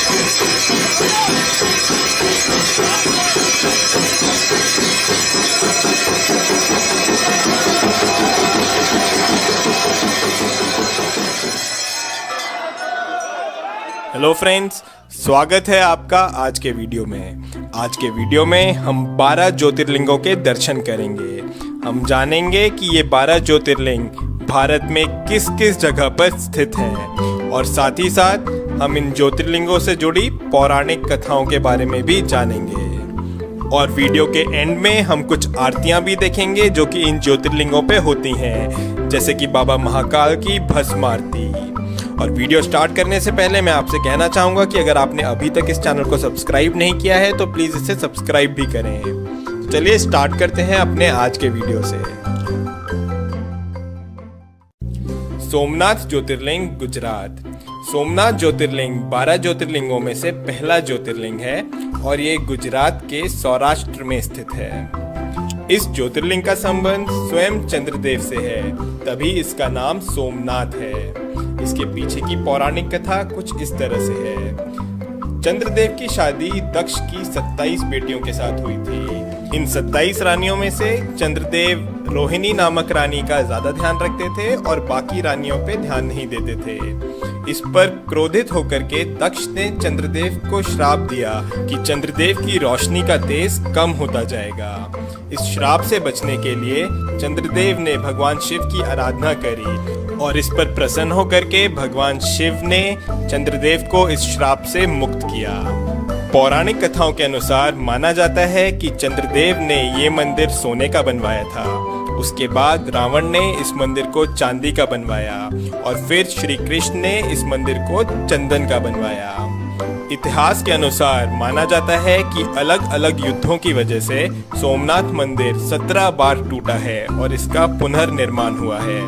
Hello friends, स्वागत है आपका आज के वीडियो में। आज के वीडियो में हम 12 ज्योतिर्लिंगों के दर्शन करेंगे। हम जानेंगे कि ये 12 ज्योतिर्लिंग भारत में किस किस जगह पर स्थित हैं और साथ ही साथ हम इन ज्योतिर्लिंगों से जुड़ी पौराणिक कथाओं के बारे में भी जानेंगे। और वीडियो के एंड में हम कुछ आरतियां भी देखेंगे जो कि इन ज्योतिर्लिंगों पे होती हैं, जैसे कि बाबा महाकाल की भस्म आरती। और वीडियो स्टार्ट करने से पहले मैं आपसे कहना चाहूँगा कि अगर आपने अभी तक इस चैनल को सब्सक्राइब नहीं किया है तो प्लीज़ इसे सब्सक्राइब भी करें। तो चलिए स्टार्ट करते हैं अपने आज के वीडियो से। सोमनाथ ज्योतिर्लिंग, गुजरात। सोमनाथ ज्योतिर्लिंग 12 ज्योतिर्लिंगों में से पहला ज्योतिर्लिंग है और ये गुजरात के सौराष्ट्र में स्थित है। इस ज्योतिर्लिंग का संबंध स्वयं चंद्रदेव से है, तभी इसका नाम सोमनाथ है। इसके पीछे की पौराणिक कथा कुछ इस तरह से है। चंद्रदेव की शादी दक्ष की 27 बेटियों के साथ हुई थी। इन 27 रानियों में से चंद्रदेव रोहिणी नामक रानी का ज्यादा ध्यान रखते थे और बाकी रानियों पे ध्यान नहीं देते थे। इस पर क्रोधित होकर के दक्ष ने चंद्रदेव को श्राप दिया कि चंद्रदेव की रोशनी का तेज कम होता जाएगा। इस श्राप से बचने के लिए चंद्रदेव ने भगवान शिव की आराधना करी और इस पर प्रसन्न होकर के भगवान शिव ने चंद्रदेव को इस श्राप से मुक्त किया। पौराणिक कथाओं के अनुसार माना जाता है कि चंद्रदेव ने ये मंदिर सोने का बनवाया था। उसके बाद रावण ने इस मंदिर को चांदी का बनवाया और फिर श्री कृष्ण ने इस मंदिर को चंदन का बनवाया। इतिहास के अनुसार माना जाता है कि अलग अलग युद्धों की वजह से सोमनाथ मंदिर 17 बार टूटा है और इसका पुनर्निर्माण हुआ है।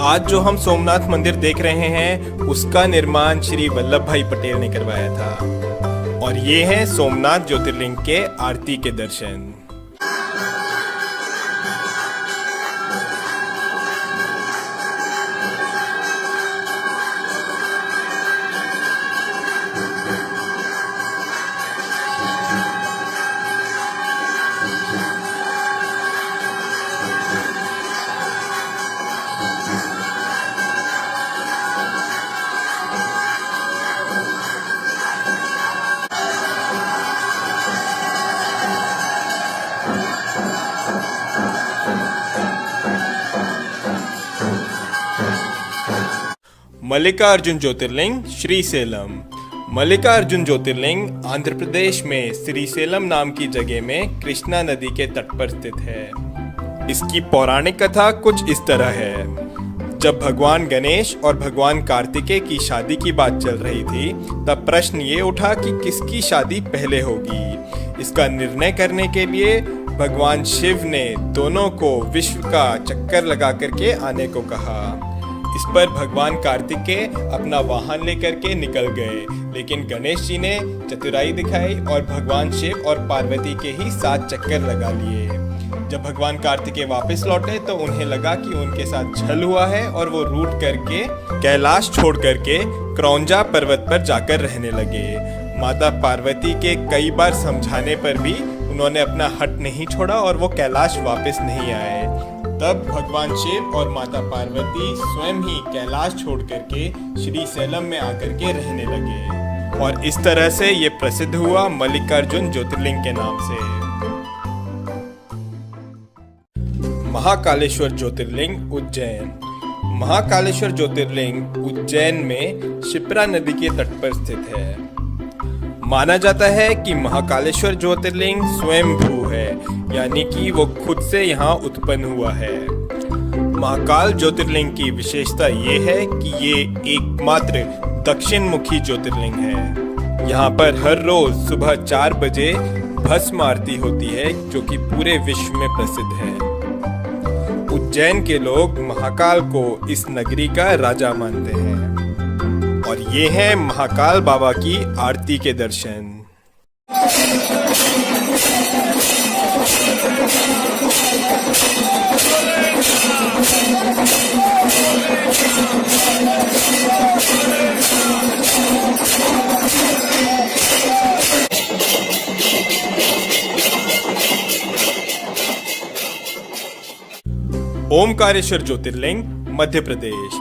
आज जो हम सोमनाथ मंदिर देख रहे हैं उसका निर्माण श्री वल्लभ भाई पटेल ने करवाया था। और ये है सोमनाथ ज्योतिर्लिंग के आरती के दर्शन। मल्लिकार्जुन ज्योतिर्लिंग, श्रीसेलम। मल्लिकार्जुन ज्योतिर्लिंग आंध्र प्रदेश में श्रीसेलम नाम की जगह में कृष्णा नदी के तट पर स्थित है। इसकी पौराणिक कथा कुछ इस तरह है। जब भगवान गणेश और भगवान कार्तिकेय की शादी की बात चल रही थी तब प्रश्न ये उठा कि किसकी शादी पहले होगी। इसका निर्णय करने के लिए भगवान शिव ने दोनों को विश्व का चक्कर लगा करके आने को कहा। इस पर भगवान कार्तिकेय अपना वाहन लेकर के निकल गए, लेकिन गणेश जी ने चतुराई दिखाई और भगवान शिव और पार्वती के ही 7 चक्कर लगा लिए। जब भगवान कार्तिकेय वापस लौटे तो उन्हें लगा कि उनके साथ छल हुआ है और वो रूठ करके कैलाश छोड़ करके क्रौंजा पर्वत पर जाकर रहने लगे। माता पार्वती के कई बार समझाने पर भी उन्होंने अपना हट नहीं छोड़ा और वो कैलाश वापस नहीं आए। तब भगवान शिव और माता पार्वती स्वयं ही कैलाश छोड़ करके श्रीसेलम में आकर के रहने लगे और इस तरह से ये प्रसिद्ध हुआ मल्लिकार्जुन ज्योतिर्लिंग के नाम से। महाकालेश्वर ज्योतिर्लिंग, उज्जैन। महाकालेश्वर ज्योतिर्लिंग उज्जैन में शिप्रा नदी के तट पर स्थित है। माना जाता है कि महाकालेश्वर ज्योतिर्लिंग स्वयंभू है, यानी कि वो खुद से यहाँ उत्पन्न हुआ है। महाकाल ज्योतिर्लिंग की विशेषता ये है कि ये एकमात्र दक्षिण मुखी ज्योतिर्लिंग है। यहाँ पर हर रोज सुबह 4 बजे भस्म आरती होती है जो कि पूरे विश्व में प्रसिद्ध है। उज्जैन के लोग महाकाल को इस नगरी का राजा मानते हैं। और ये है महाकाल बाबा की आरती के दर्शन। ओमकारेश्वर ज्योतिर्लिंग मध्य प्रदेश।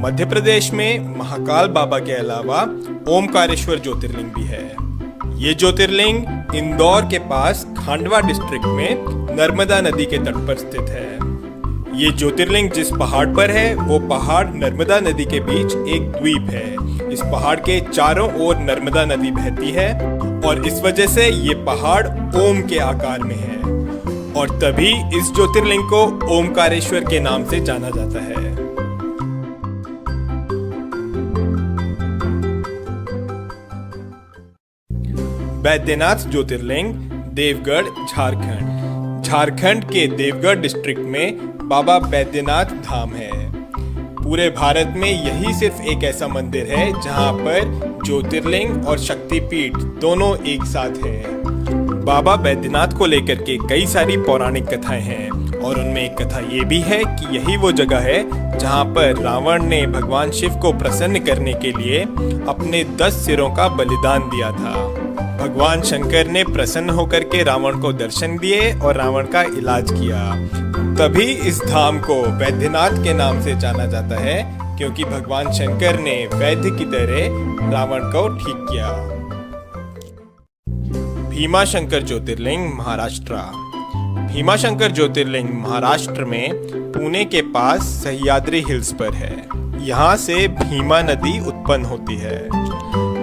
मध्य प्रदेश में महाकाल बाबा के अलावा ओमकारेश्वर ज्योतिर्लिंग भी है। ये ज्योतिर्लिंग इंदौर के पास खांडवा डिस्ट्रिक्ट में नर्मदा नदी के तट पर स्थित है। ये ज्योतिर्लिंग जिस पहाड़ पर है वो पहाड़ नर्मदा नदी के बीच एक द्वीप है। इस पहाड़ के चारों ओर नर्मदा नदी बहती है और इस वजह से ये पहाड़ ओम के आकार में है और तभी इस ज्योतिर्लिंग को ओमकारेश्वर के नाम से जाना जाता है। बैद्यनाथ ज्योतिर्लिंग देवगढ़ झारखंड। झारखंड के देवगढ़ डिस्ट्रिक्ट में बाबा बैद्यनाथ धाम है। पूरे भारत में यही सिर्फ एक ऐसा मंदिर है जहां पर ज्योतिर्लिंग और शक्तिपीठ दोनों एक साथ है। बाबा बैद्यनाथ को लेकर के कई सारी पौराणिक कथाएं हैं और उनमें एक कथा ये भी है कि यही वो जगह है जहां पर रावण ने भगवान शिव को प्रसन्न करने के लिए अपने 10 सिरों का बलिदान दिया था। भगवान शंकर ने प्रसन्न होकर के रावण को दर्शन दिए और रावण का इलाज किया। तभी इस धाम को वैद्यनाथ के नाम से जाना जाता है क्योंकि भगवान शंकर ने वैद्य की तरह रावण को ठीक किया। भीमाशंकर ज्योतिर्लिंग महाराष्ट्र। भीमाशंकर ज्योतिर्लिंग महाराष्ट्र में पुणे के पास सह्याद्री हिल्स पर है। यहाँ से भीमा नदी उत्पन्न होती है।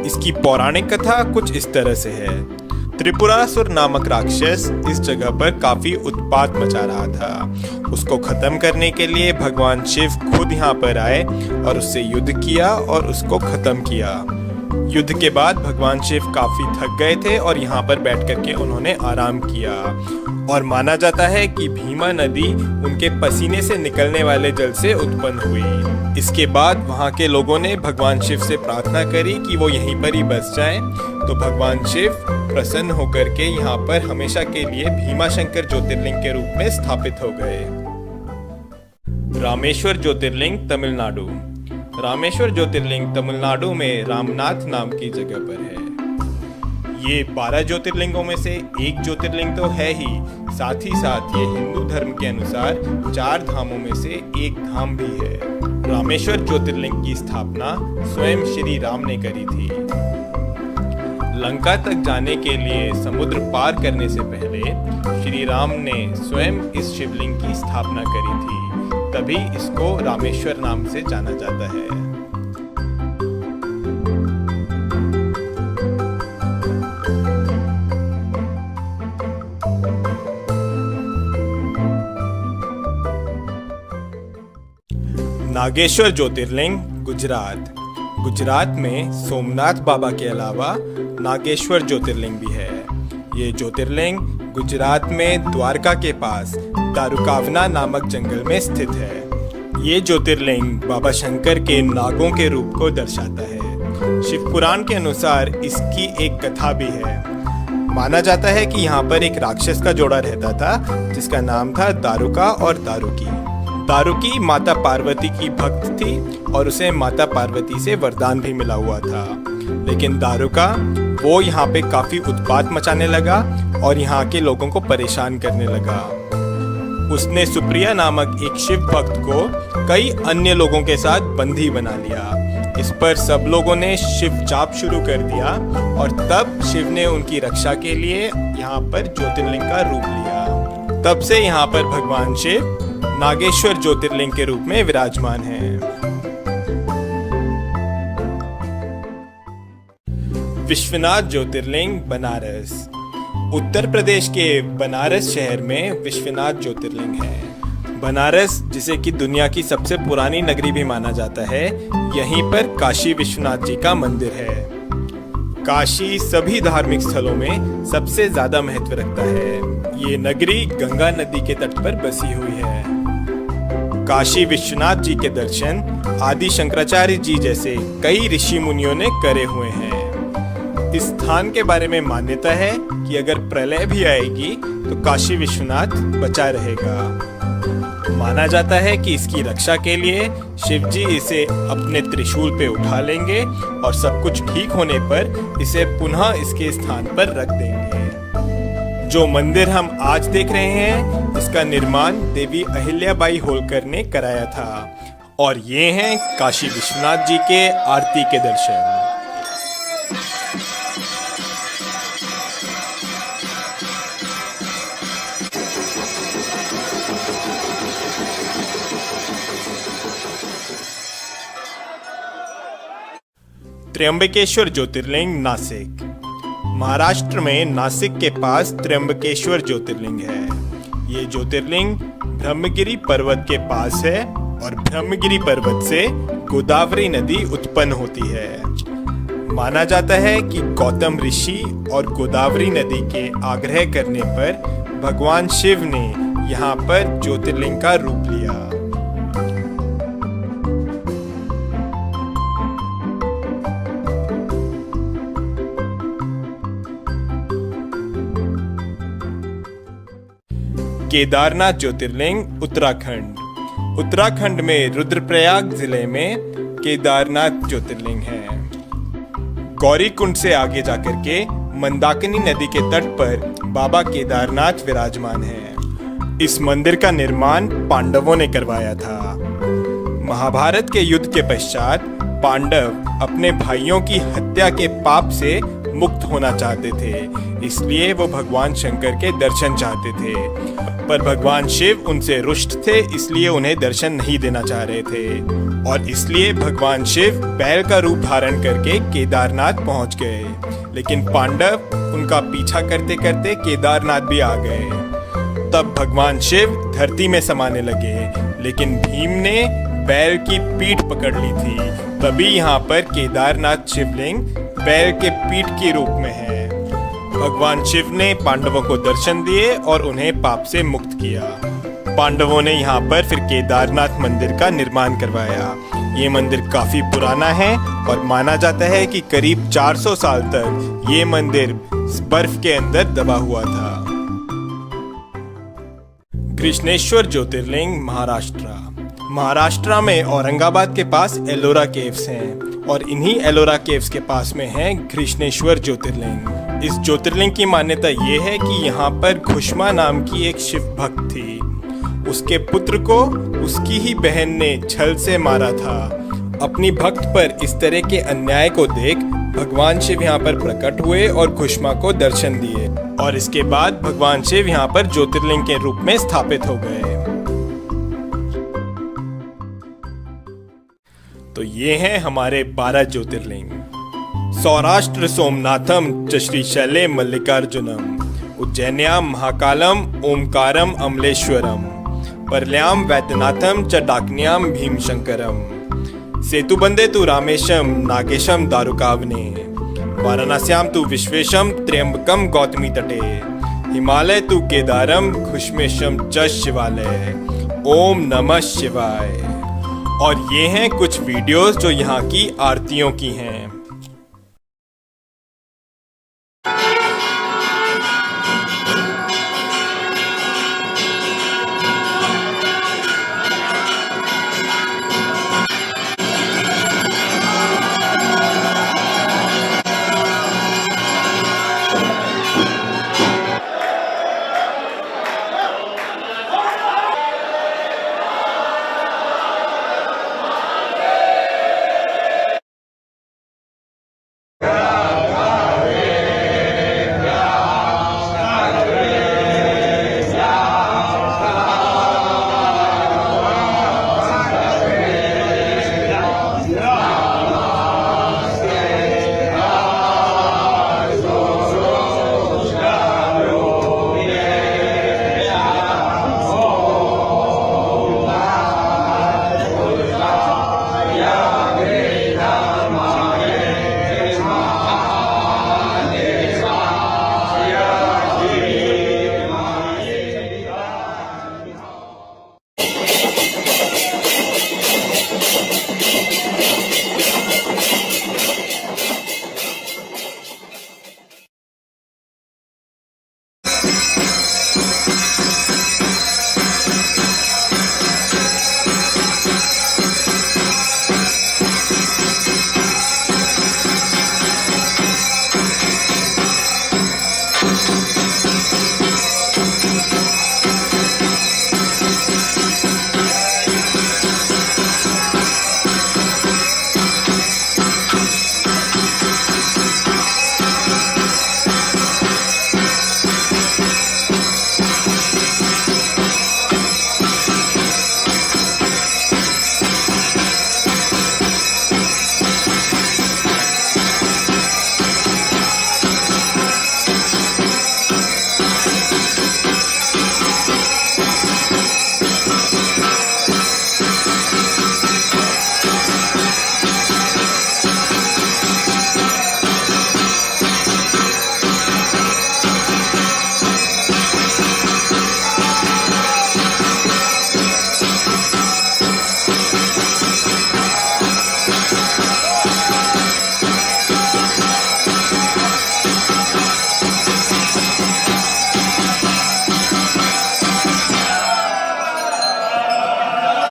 इसकी पौराणिक कथा कुछ इस तरह से है। त्रिपुरासुर नामक राक्षस इस जगह पर काफी उत्पात मचा रहा था। उसको खत्म करने के लिए भगवान शिव खुद यहाँ पर आए और उससे युद्ध किया और उसको खत्म किया। युद्ध के बाद भगवान शिव काफी थक गए थे और यहाँ पर बैठ करके उन्होंने आराम किया और माना जाता है कि भीमा नदी उनके पसीने से निकलने वाले जल से उत्पन्न हुई। इसके बाद वहाँ के लोगों ने भगवान शिव से प्रार्थना करी कि वो यहीं पर ही बस जाएं, तो भगवान शिव प्रसन्न होकर के यहाँ पर हमेशा के लिए भीमाशंकर ज्योतिर्लिंग के रूप में स्थापित हो गए। रामेश्वर ज्योतिर्लिंग तमिलनाडु। रामेश्वर ज्योतिर्लिंग तमिलनाडु में रामनाथ नाम की जगह पर है। ये 12 ज्योतिर्लिंगों में से एक ज्योतिर्लिंग तो है ही, साथ ही साथ ये हिंदू धर्म के अनुसार 4 धामों में से एक धाम भी है। रामेश्वर ज्योतिर्लिंग की स्थापना स्वयं श्री राम ने करी थी। लंका तक जाने के लिए समुद्र पार करने से पहले श्री राम ने स्वयं इस शिवलिंग की स्थापना करी थी, तभी इसको रामेश्वर नाम से जाना जाता है। नागेश्वर ज्योतिर्लिंग गुजरात। गुजरात में सोमनाथ बाबा के अलावा नागेश्वर ज्योतिर्लिंग भी है। ये ज्योतिर्लिंग गुजरात में द्वारका के पास दारुकावना नामक जंगल में स्थित है। ये ज्योतिर्लिंग बाबा शंकर के नागों के रूप को दर्शाता है। शिव पुराण के अनुसार इसकी एक कथा भी है। माना जाता है कि यहाँ पर एक राक्षस का जोड़ा रहता था जिसका नाम था दारुका और दारुकी। दारुकी माता पार्वती की भक्त थी और उसे माता पार्वती से वरदान भी मिला हुआ था, लेकिन दारुका वो यहाँ पे काफी उत्पात मचाने लगा और यहाँ के लोगों को परेशान करने लगा। उसने सुप्रिया नामक एक शिव भक्त को कई अन्य लोगों के साथ बंदी बना लिया। इस पर सब लोगों ने शिव जाप शुरू कर दिया और तब शिव ने उनकी रक्षा के लिए यहाँ पर ज्योतिर्लिंग का रूप लिया। तब से यहाँ पर भगवान शिव नागेश्वर ज्योतिर्लिंग के रूप में विराजमान हैं। विश्वनाथ ज्योतिर्लिंग बनारस। उत्तर प्रदेश के बनारस शहर में विश्वनाथ ज्योतिर्लिंग है। बनारस, जिसे कि दुनिया की सबसे पुरानी नगरी भी माना जाता है, यहीं पर काशी विश्वनाथ जी का मंदिर है। काशी सभी धार्मिक स्थलों में सबसे ज्यादा महत्व रखता है। ये नगरी गंगा नदी के तट पर बसी हुई है। काशी विश्वनाथ जी के दर्शन आदि शंकराचार्य जी जैसे कई ऋषि मुनियों ने करे हुए हैं। इस स्थान के बारे में मान्यता है कि अगर प्रलय भी आएगी तो काशी विश्वनाथ बचा रहेगा। माना जाता है कि इसकी रक्षा के लिए शिव जी इसे अपने त्रिशूल पे उठा लेंगे और सब कुछ ठीक होने पर इसे पुनः इसके स्थान पर रख देंगे। जो मंदिर हम आज देख रहे हैं, इसका निर्माण देवी अहिल्याबाई होलकर ने कराया था। और ये हैं काशी विश्वनाथ जी के आरती के दर्शन। त्र्यंबकेश्वर ज्योतिर्लिंग नासिक। महाराष्ट्र में नासिक के पास त्र्यंबकेश्वर ज्योतिर्लिंग है। ये ज्योतिर्लिंग ब्रह्मगिरी पर्वत के पास है और ब्रह्मगिरी पर्वत से गोदावरी नदी उत्पन्न होती है। माना जाता है कि गौतम ऋषि और गोदावरी नदी के आग्रह करने पर भगवान शिव ने यहाँ पर ज्योतिर्लिंग का रूप लिया। केदारनाथ ज्योतिर्लिंग उत्तराखंड। उत्तराखंड में रुद्रप्रयाग जिले में केदारनाथ ज्योतिर्लिंग है। गौरीकुंड से आगे जाकर के मंदाकिनी नदी के तट पर बाबा केदारनाथ विराजमान है। इस मंदिर का निर्माण पांडवों ने करवाया था। महाभारत के युद्ध के पश्चात पांडव अपने भाइयों की हत्या के पाप से मुक्त होना चाहते थे, इसलिए वो भगवान शंकर के दर्शन चाहते थे। पर भगवान शिव उनसे रुष्ट थे, इसलिए उन्हें दर्शन नहीं देना चाह रहे थे और इसलिए भगवान शिव बैल का रूप धारण करके केदारनाथ पहुंच गए। लेकिन पांडव उनका पीछा करते करते केदारनाथ भी आ गए। तब भगवान शिव धरती में समाने लगे, लेकिन भीम ने बैल की पीठ पकड़ ली थी। तभी यहाँ पर केदारनाथ शिवलिंग बैल के पीठ के रूप में है। भगवान शिव ने पांडवों को दर्शन दिए और उन्हें पाप से मुक्त किया। पांडवों ने यहाँ पर फिर केदारनाथ मंदिर का निर्माण करवाया। ये मंदिर काफी पुराना है और माना जाता है कि करीब 400 साल तक ये मंदिर बर्फ के अंदर दबा हुआ था। कृष्णेश्वर ज्योतिर्लिंग महाराष्ट्र। महाराष्ट्र में औरंगाबाद के पास एलोरा केव्स हैं और इन्हीं एलोरा केव्स के पास में है कृष्णेश्वर ज्योतिर्लिंग। इस ज्योतिर्लिंग की मान्यता ये है कि यहाँ पर घुष्मा नाम की एक शिव भक्त थी। उसके पुत्र को उसकी ही बहन ने छल से मारा था। अपनी भक्त पर इस तरह के अन्याय को देख भगवान शिव यहाँ पर प्रकट हुए और घुष्मा को दर्शन दिए और इसके बाद भगवान शिव यहाँ पर ज्योतिर्लिंग के रूप में स्थापित हो गए। तो ये हैं हमारे 12 ज्योतिर्लिंग। सौराष्ट्र सोमनाथम च श्रीशैले मल्लिकार्जुनम, उज्जैन्याम महाकालम ओमकारम अमलेश्वरम, परल्याम वैद्यनाथम च डाकन्याम भीमशंकरम, सेतुबंदे तु रामेशम नागेशम दारुकावने, वाराणस्याम तु विश्वेशम त्र्यंबकम गौतमी तटे, हिमालय तु केदारम घुष्मेशम च शिवालय। ओम नमः शिवाय। और ये हैं कुछ वीडियोस जो यहाँ की आरतियों की हैं।